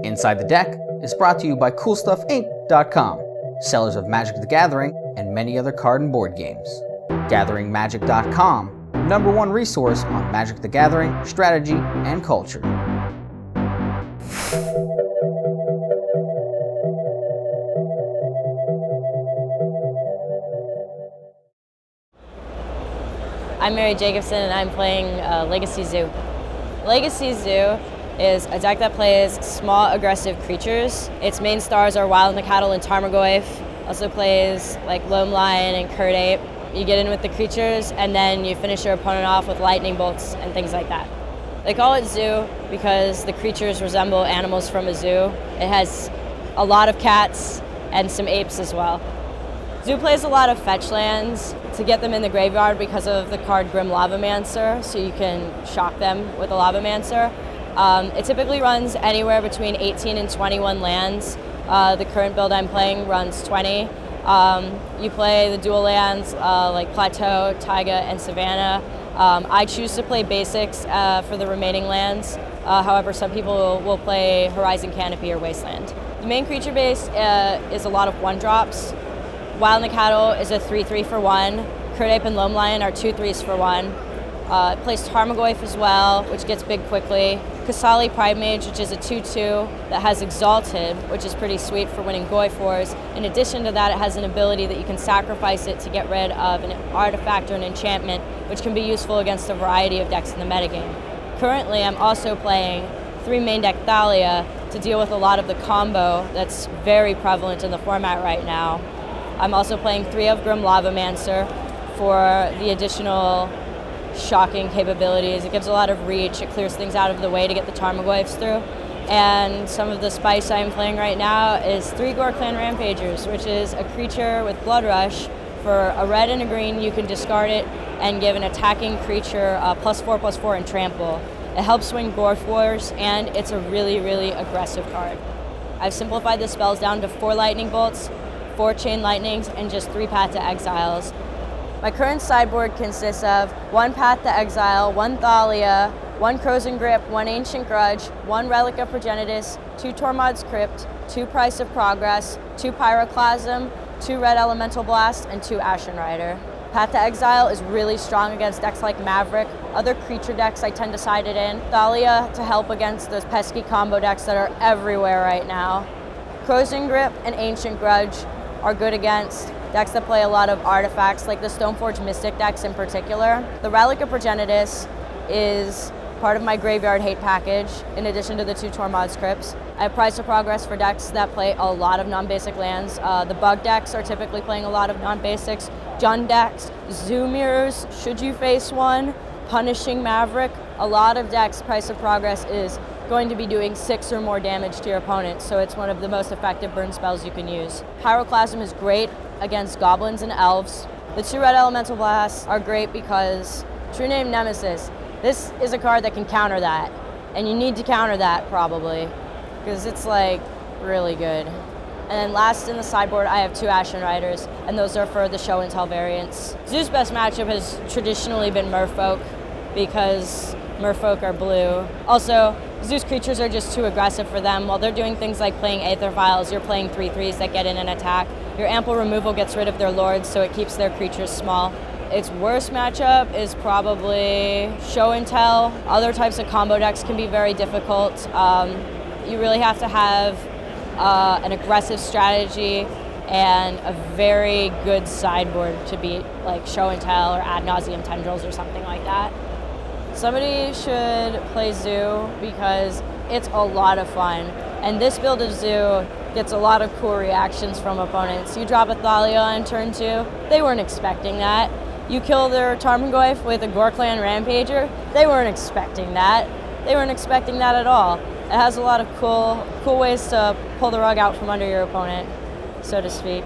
Inside the Deck is brought to you by CoolStuffInc.com, sellers of Magic the Gathering and many other card and board games. GatheringMagic.com, #1 resource on Magic the Gathering, strategy, and culture. I'm Mary Jacobson and I'm playing Legacy Zoo. Legacy Zoo is a deck that plays small aggressive creatures. Its main stars are Wild Nacatl and Tarmogoyf. Also plays like Loam Lion and Kird Ape. You get in with the creatures and then you finish your opponent off with lightning bolts and things like that. They call it Zoo because the creatures resemble animals from a zoo. It has a lot of cats and some apes as well. Zoo plays a lot of fetch lands to get them in the graveyard because of the card Grim Lavamancer, so you can shock them with a Lavamancer. It typically runs anywhere between 18 and 21 lands. The current build I'm playing runs 20. You play the dual lands like Plateau, Taiga, and Savannah. I choose to play basics for the remaining lands. However, some people will play Horizon Canopy or Wasteland. The main creature base is a lot of 1-drops. Wild Nacatl is a 3/3 for 1. Kird Ape and Loam Lion are 2/3s for 1. It plays Tarmogoyf as well, which gets big quickly. Qasali Pridemage, which is a 2/2 that has Exalted, which is pretty sweet for winning Goyf Wars. In addition to that, it has an ability that you can sacrifice it to get rid of an artifact or an enchantment, which can be useful against a variety of decks in the metagame. Currently, I'm also playing 3 main deck Thalia to deal with a lot of the combo that's very prevalent in the format right now. I'm also playing 3 of Grim Lavamancer for the additional shocking capabilities. It gives a lot of reach, it clears things out of the way to get the Tarmogoyfs through. And some of the spice I'm playing right now is 3 Ghor-Clan Rampagers, which is a creature with Blood Rush. For a red and a green, you can discard it and give an attacking creature +4/+4 and trample. It helps win Goyf Wars, and it's a really, really aggressive card. I've simplified the spells down to 4 lightning bolts, 4 chain lightnings, and just 3 Path to Exiles. My current sideboard consists of 1 Path to Exile, 1 Thalia, 1 Krosan Grip, 1 Ancient Grudge, 1 Relic of Progenitus, 2 Tormod's Crypt, 2 Price of Progress, 2 Pyroclasm, 2 Red Elemental Blast, and 2 Ashen Rider. Path to Exile is really strong against decks like Maverick. Other creature decks I tend to side it in. Thalia to help against those pesky combo decks that are everywhere right now. Krosan Grip and Ancient Grudge are good against decks that play a lot of artifacts, like the Stoneforge Mystic decks in particular. The Relic of Progenitus is part of my graveyard hate package, in addition to the 2 Tormod's Crypts. I have Price of Progress for decks that play a lot of non-basic lands. The bug decks are typically playing a lot of non-basics. Jund decks, Zoo Mirrors, should you face one, Punishing Maverick. A lot of decks, Price of Progress is going to be doing 6 or more damage to your opponent, so it's one of the most effective burn spells you can use. Pyroclasm is great against goblins and elves. The 2 Red Elemental Blasts are great because True Name Nemesis. This is a card that can counter that, and you need to counter that probably, because it's like really good. And then last in the sideboard, I have 2 Ashen Riders, and those are for the show and tell variants. Zoo's best matchup has traditionally been Merfolk, because Merfolk are blue. Also, Zoo's creatures are just too aggressive for them. While they're doing things like playing Aether Vials, you're playing 3/3s that get in and attack. Your ample removal gets rid of their lords, so it keeps their creatures small. Its worst matchup is probably show and tell. Other types of combo decks can be very difficult. You really have to have an aggressive strategy and a very good sideboard to beat like show and tell or ad nauseum tendrils or something like that. Somebody should play Zoo because it's a lot of fun. And this build of Zoo gets a lot of cool reactions from opponents. You drop a Thalia on turn 2, they weren't expecting that. You kill their Tarmogoyf with a Ghor-Clan Rampager, they weren't expecting that. They weren't expecting that at all. It has a lot of cool ways to pull the rug out from under your opponent, so to speak.